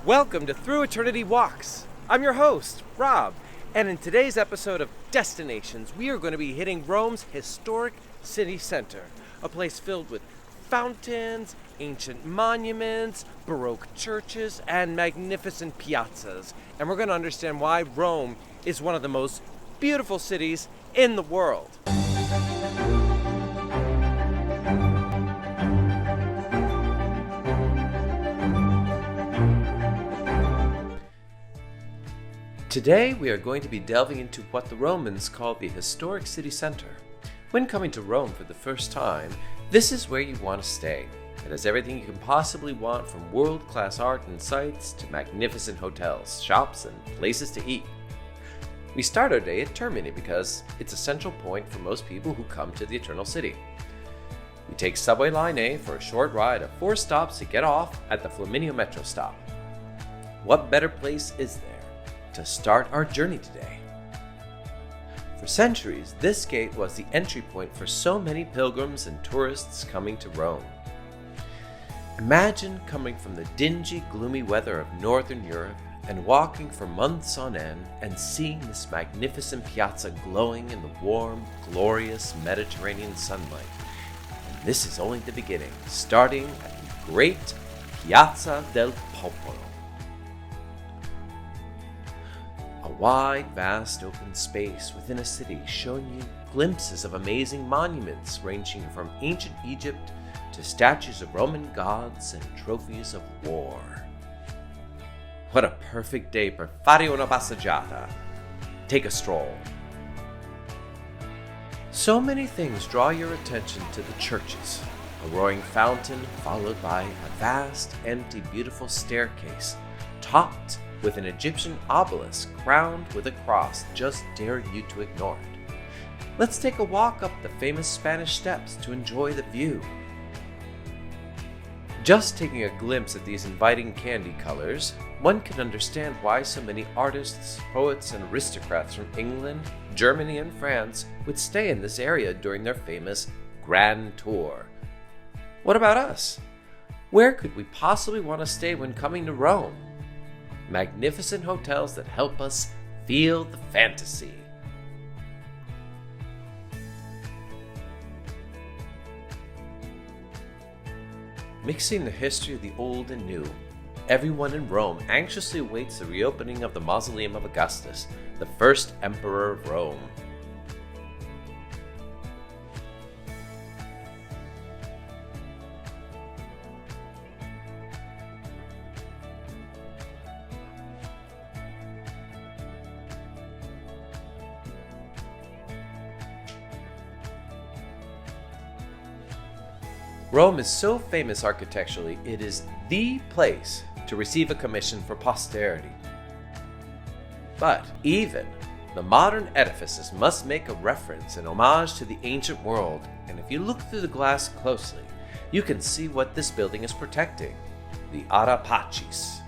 Welcome to Through Eternity Walks. I'm your host, Rob, and in today's episode of Destinations, we are going to be hitting Rome's historic city center, a place filled with fountains, ancient monuments, Baroque churches, and magnificent piazzas. And we're going to understand why Rome is one of the most beautiful cities in the world. Today we are going to be delving into what the Romans called the historic city center. When coming to Rome for the first time, this is where you want to stay. It has everything you can possibly want, from world-class art and sights to magnificent hotels, shops, and places to eat. We start our day at Termini because it's a central point for most people who come to the Eternal City. We take subway line A for a short ride of 4 stops to get off at the Flaminio metro stop. What better place is there to start our journey today? For centuries, this gate was the entry point for so many pilgrims and tourists coming to Rome. Imagine coming from the dingy, gloomy weather of Northern Europe and walking for months on end and seeing this magnificent piazza glowing in the warm, glorious Mediterranean sunlight. And this is only the beginning, starting at the great Piazza del Popolo. A wide, vast, open space within a city showing you glimpses of amazing monuments ranging from ancient Egypt to statues of Roman gods and trophies of war. What a perfect day per fare una passeggiata. Take a stroll. So many things draw your attention to the churches. A roaring fountain followed by a vast, empty, beautiful staircase topped with an Egyptian obelisk crowned with a cross just daring you to ignore it. Let's take a walk up the famous Spanish Steps to enjoy the view. Just taking a glimpse at these inviting candy colors, one can understand why so many artists, poets, and aristocrats from England, Germany, and France would stay in this area during their famous Grand Tour. What about us? Where could we possibly want to stay when coming to Rome? Magnificent hotels that help us feel the fantasy. Mixing the history of the old and new, everyone in Rome anxiously awaits the reopening of the Mausoleum of Augustus, the first emperor of Rome. Rome is so famous architecturally, it is the place to receive a commission for posterity. But even the modern edifices must make a reference and homage to the ancient world, and if you look through the glass closely, you can see what this building is protecting: the Ara Pacis.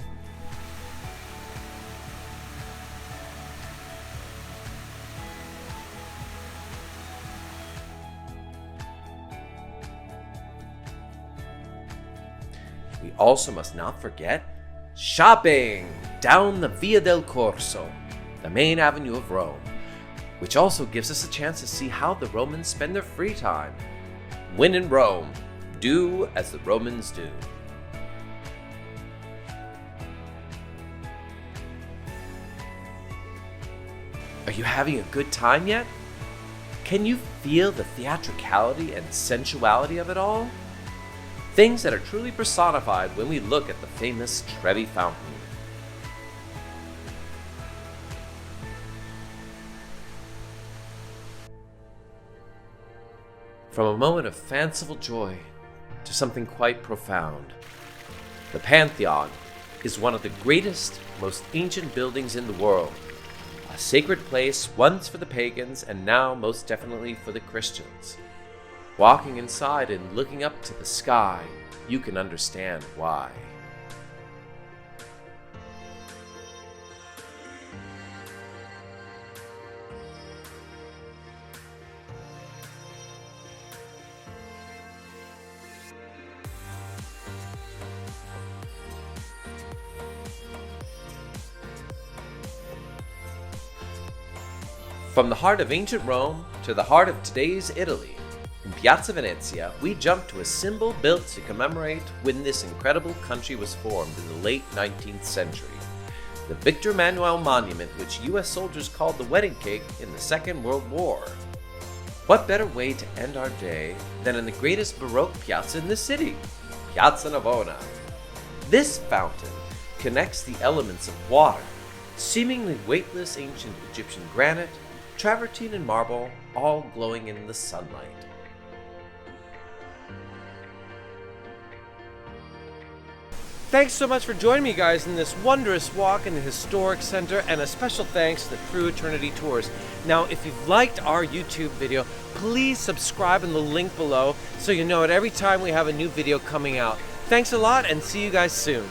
We also must not forget shopping down the Via del Corso, the main avenue of Rome, which also gives us a chance to see how the Romans spend their free time. When in Rome, do as the Romans do. Are you having a good time yet? Can you feel the theatricality and sensuality of it all? Things that are truly personified when we look at the famous Trevi Fountain. From a moment of fanciful joy to something quite profound, the Pantheon is one of the greatest, most ancient buildings in the world. A sacred place once for the pagans and now most definitely for the Christians. Walking inside and looking up to the sky, you can understand why. From the heart of ancient Rome to the heart of today's Italy, in Piazza Venezia, we jump to a symbol built to commemorate when this incredible country was formed in the late 19th century. The Victor Emmanuel Monument, which US soldiers called the wedding cake in the Second World War. What better way to end our day than in the greatest Baroque piazza in the city, Piazza Navona. This fountain connects the elements of water, seemingly weightless ancient Egyptian granite, travertine and marble, all glowing in the sunlight. Thanks so much for joining me, guys, in this wondrous walk in the historic center, and a special thanks to the Through Eternity Tours. Now, if you've liked our YouTube video, please subscribe in the link below so you know it every time we have a new video coming out. Thanks a lot, and see you guys soon.